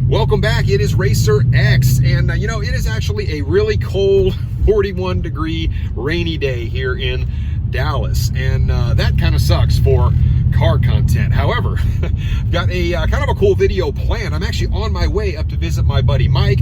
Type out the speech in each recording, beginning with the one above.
Welcome back. It is Racer X, and you know, it is actually a really cold 41 degree rainy day here in Dallas, and that kind of sucks for car content. However, I've got a kind of a cool video planned. I'm actually on my way up to visit my buddy Mike,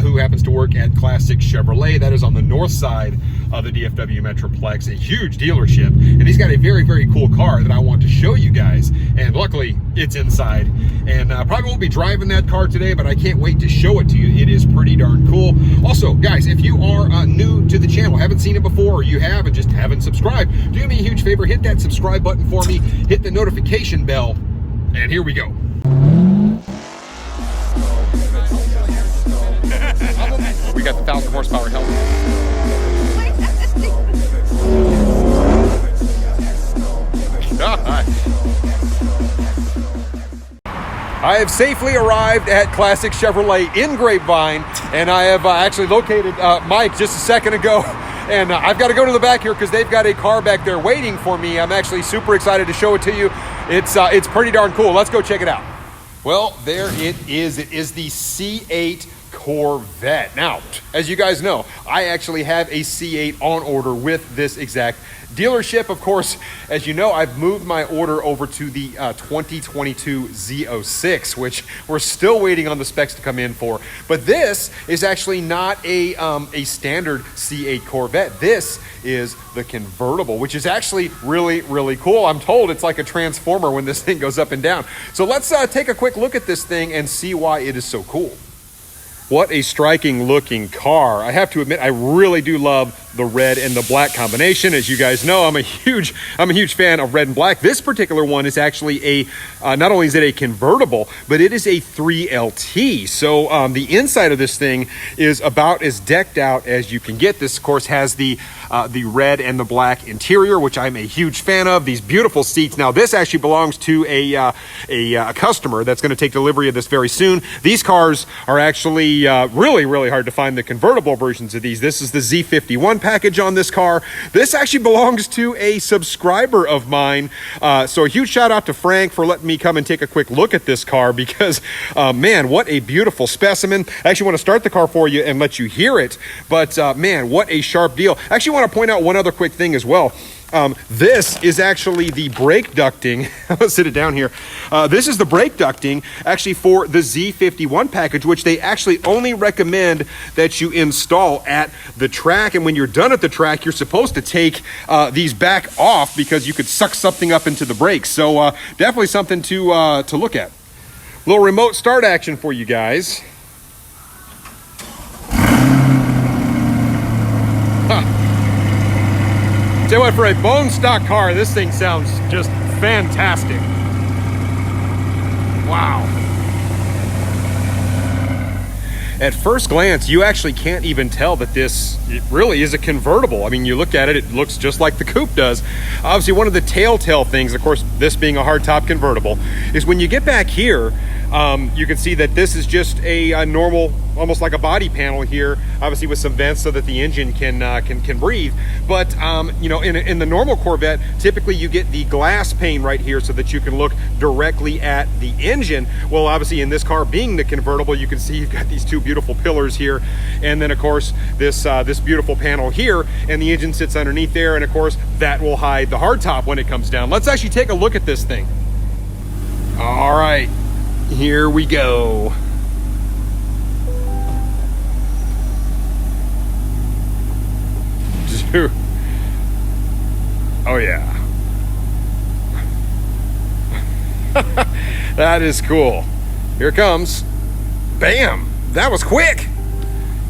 who happens to work at Classic Chevrolet. That is on the north side of the DFW Metroplex, a huge dealership, and he's got a very, very cool car that I want to show you guys, and luckily it's inside, and probably won't be driving that car today, but I can't wait to show it to you. It is pretty darn cool. Also, guys, if you are new to the channel, haven't seen it before, or you have and just haven't subscribed, do me a huge favor, hit that subscribe button for me, hit the notification bell, and here we go. We got the 1,000 horsepower helmet. I have safely arrived at Classic Chevrolet in Grapevine, and I have actually located Mike just a second ago, and I've got to go to the back here because they've got a car back there waiting for me. I'm actually super excited to show it to you. It's pretty darn cool. Let's go check it out. Well, there it is. It is the C8 Corvette. Now, as you guys know, I actually have a C8 on order with this exact dealership. Of course, as you know, I've moved my order over to the 2022 Z06, which we're still waiting on the specs to come in for. But this is actually not a standard C8 Corvette. This is the convertible, which is actually really, really cool. I'm told it's like a transformer when this thing goes up and down. So let's take a quick look at this thing and see why it is so cool. What a striking looking car. I have to admit, I really do love the red and the black combination. As you guys know, I'm a huge fan of red and black. This particular one is actually not only is it a convertible, but it is a 3LT. So the inside of this thing is about as decked out as you can get. This, of course, has the red and the black interior, which I'm a huge fan of. These beautiful seats. Now, this actually belongs to a customer that's going to take delivery of this very soon. These cars are actually really, really hard to find the convertible versions of these. This is the Z51 package on this car. This actually belongs to a subscriber of mine. So a huge shout out to Frank for letting me come and take a quick look at this car because, man, what a beautiful specimen. I actually want to start the car for you and let you hear it. But, man, what a sharp deal. I actually want to point out one other quick thing as well. This is actually the brake ducting. Let's sit it down here. This is the brake ducting actually for the Z51 package, which they actually only recommend that you install at the track. And when you're done at the track, you're supposed to take these back off because you could suck something up into the brakes. So definitely something to look at. Little remote start action for you guys. Tell you what, for a bone stock car, this thing sounds just fantastic. Wow. At first glance, you actually can't even tell that it really is a convertible. I mean, you look at it, it looks just like the coupe does. Obviously, one of the telltale things, of course, this being a hardtop convertible, is when you get back here, you can see that this is just a normal, almost like a body panel here, obviously with some vents so that the engine can breathe. But you know, in the normal Corvette, typically you get the glass pane right here so that you can look directly at the engine. Well, obviously in this car being the convertible, you can see you've got these two beautiful pillars here, and then of course this beautiful panel here, and the engine sits underneath there, and of course that will hide the hardtop when it comes down. Let's actually take a look at this thing. All right. Here we go. Dude. Oh yeah. That is cool. Here it comes. Bam! That was quick.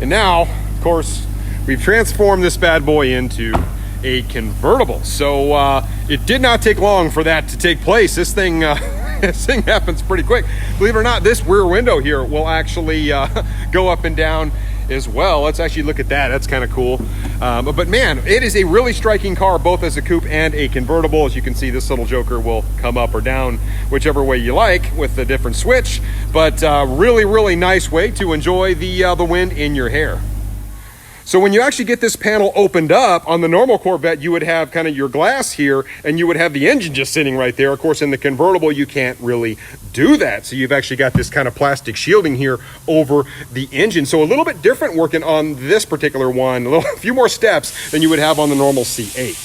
And now, of course, we've transformed this bad boy into a convertible. So it did not take long for that to take place. This thing this thing happens pretty quick. Believe it or not, this rear window here will actually go up and down as well. Let's actually look at that. That's kind of cool. But man, it is a really striking car, both as a coupe and a convertible. As you can see, this little joker will come up or down whichever way you like with a different switch. But really, really nice way to enjoy the wind in your hair. So when you actually get this panel opened up, on the normal Corvette, you would have kind of your glass here, and you would have the engine just sitting right there. Of course, in the convertible, you can't really do that. So you've actually got this kind of plastic shielding here over the engine. So a little bit different working on this particular one, a few more steps than you would have on the normal C8.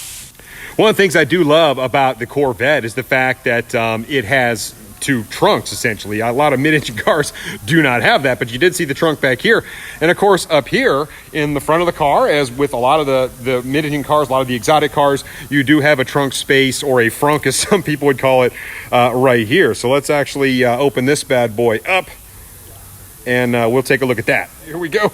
One of the things I do love about the Corvette is the fact that it has two trunks, essentially. A lot of mid-engine cars do not have that, but you did see the trunk back here. And of course, up here in the front of the car, as with a lot of the mid-engine cars, a lot of the exotic cars, you do have a trunk space, or a frunk as some people would call it, right here. So let's actually open this bad boy up, and we'll take a look at that. Here we go.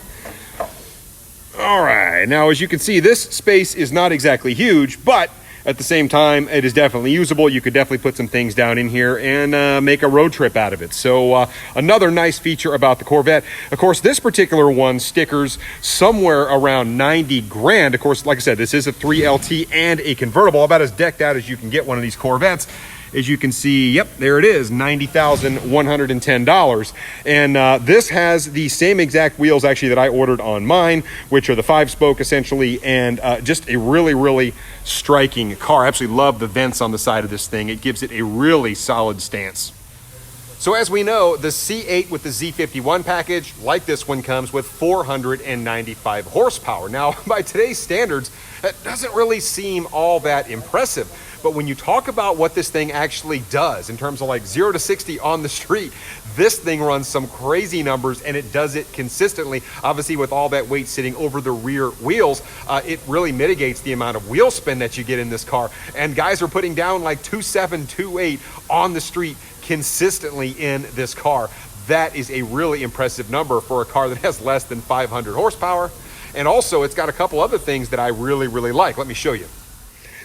All right, now as you can see, this space is not exactly huge, but at the same time, it is definitely usable. You could definitely put some things down in here and make a road trip out of it. So another nice feature about the Corvette. Of course, this particular one stickers somewhere around 90 grand. Of course, like I said, this is a 3LT and a convertible, about as decked out as you can get one of these Corvettes. As you can see, yep, there it is, $90,110. And this has the same exact wheels actually that I ordered on mine, which are the 5-spoke essentially, and just a really, really striking car. I absolutely love the vents on the side of this thing. It gives it a really solid stance. So as we know, the C8 with the Z51 package, like this one, comes with 495 horsepower. Now, by today's standards, that doesn't really seem all that impressive. But when you talk about what this thing actually does in terms of like 0 to 60 on the street, this thing runs some crazy numbers, and it does it consistently. Obviously, with all that weight sitting over the rear wheels, it really mitigates the amount of wheel spin that you get in this car. And guys are putting down like 2.7, 2.8 on the street consistently in this car. That is a really impressive number for a car that has less than 500 horsepower. And also, it's got a couple other things that I really, really like. Let me show you.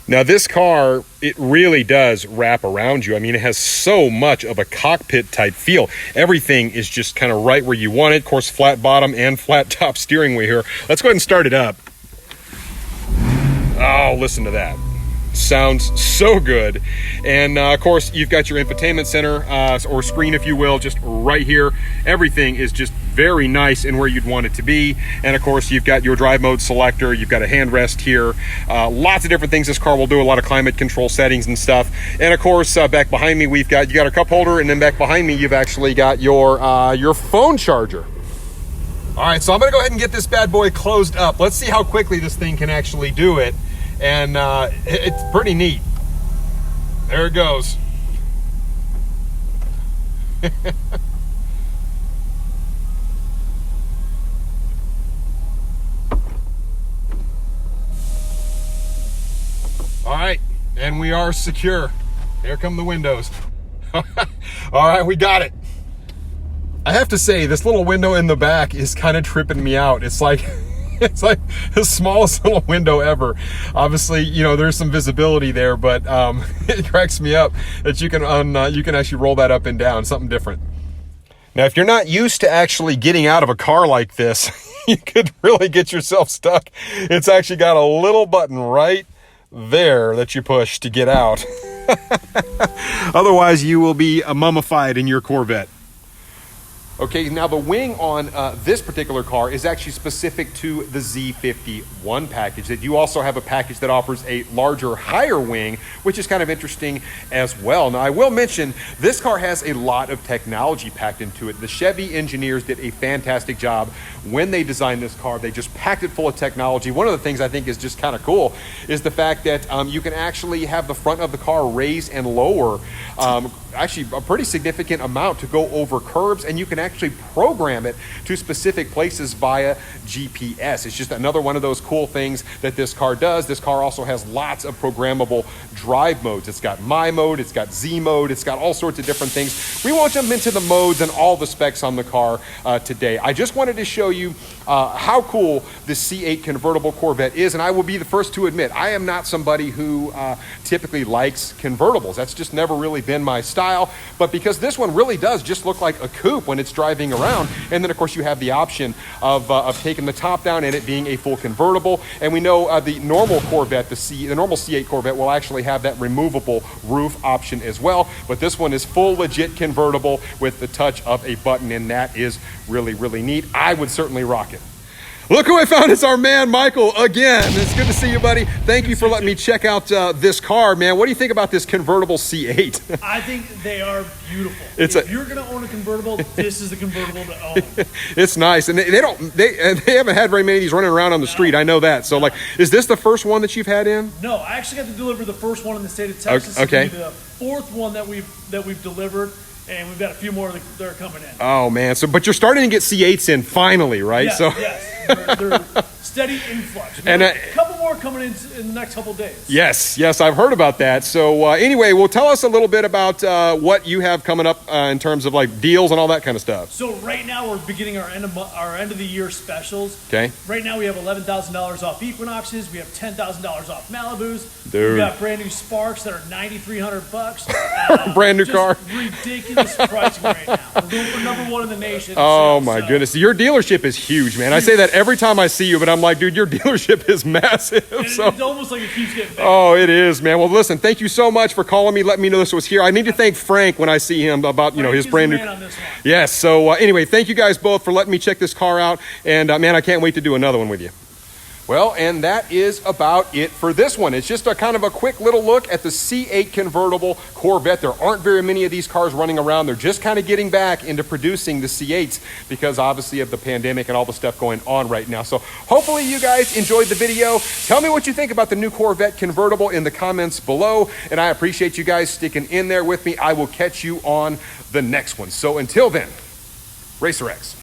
Now this car, it really does wrap around you. I mean, it has so much of a cockpit type feel. Everything is just kind of right where you want it. Of course, flat bottom and flat top steering wheel here. Let's go ahead and start it up. Oh, listen to that. Sounds so good. And of course, you've got your infotainment center, or screen, if you will, just right here. Everything is just very nice and where you'd want it to be. And of course, you've got your drive mode selector. You've got a handrest here. Lots of different things this car will do. A lot of climate control settings and stuff. And of course, back behind me, you got a cup holder, and then back behind me, you've actually got your phone charger. All right, so I'm gonna go ahead and get this bad boy closed up. Let's see how quickly this thing can actually do it. And it's pretty neat. There it goes. All right, and we are secure. Here come the windows. All right, we got it. I have to say, this little window in the back is kind of tripping me out. It's like it's like the smallest little window ever. Obviously, you know, there's some visibility there, but it cracks me up that you can actually roll that up and down, something different. Now, if you're not used to actually getting out of a car like this, you could really get yourself stuck. It's actually got a little button right there that you push to get out. Otherwise, you will be mummified in your Corvette. Okay, now the wing on this particular car is actually specific to the Z51 package. That you also have a package that offers a larger, higher wing, which is kind of interesting as well. Now, I will mention this car has a lot of technology packed into it. The Chevy engineers did a fantastic job when they designed this car. They just packed it full of technology. One of the things I think is just kind of cool is the fact that you can actually have the front of the car raise and lower actually a pretty significant amount to go over curbs, and you can actually program it to specific places via GPS. It's just another one of those cool things that this car does. This car also has lots of programmable drive modes. It's got My Mode, it's got Z Mode, it's got all sorts of different things. We won't jump into the modes and all the specs on the car today. I just wanted to show you how cool the C8 convertible Corvette is, and I will be the first to admit, I am not somebody who typically likes convertibles. That's just never really been my style, but because this one really does just look like a coupe when it's driving around, and then of course you have the option of taking the top down and it being a full convertible. And we know the normal Corvette, the normal C8 Corvette will actually have that removable roof option as well, but this one is full legit convertible with the touch of a button, and that is really, really neat. I would certainly rock it. Look who I found. It's our man, Michael, again. It's good to see you, buddy. Thank you for letting me check out this car, man. What do you think about this convertible C8? I think they are beautiful. If you're going to own a convertible, this is the convertible to own. It's nice. And they haven't had very many of these running around on the street. I know that. So, like, is this the first one that you've had in? No, I actually got to deliver the first one in the state of Texas. Okay. It'll be the fourth one that we've delivered. And we've got a few more that are coming in. Oh, man. But you're starting to get C8s in finally, right? Yes. They're steady influx. And a couple more coming in the next couple of days. Yes, I've heard about that. So anyway, well, tell us a little bit about what you have coming up in terms of like deals and all that kind of stuff. So right now we're beginning our end of the year specials. Okay. Right now we have $11,000 off Equinoxes. We have $10,000 off Malibus. Dude. We've got brand new Sparks that are $9,300. Brand new car. Ridiculous pricing right now. We're going for #1 in the nation. Oh my goodness, your dealership is huge, man. I say that every time I see you, but I'm like, dude, your dealership is massive. It's almost like it keeps getting bigger. Oh, it is, man. Well, listen, thank you so much for calling me, letting me know this was here. I need to thank Frank when I see him about his brand new. On this one. Yes. So anyway, thank you guys both for letting me check this car out, and man, I can't wait to do another one with you. Well, and that is about it for this one. It's just a kind of a quick little look at the C8 convertible Corvette. There aren't very many of these cars running around. They're just kind of getting back into producing the C8s because obviously of the pandemic and all the stuff going on right now. So hopefully you guys enjoyed the video. Tell me what you think about the new Corvette convertible in the comments below. And I appreciate you guys sticking in there with me. I will catch you on the next one. So until then, Racer X.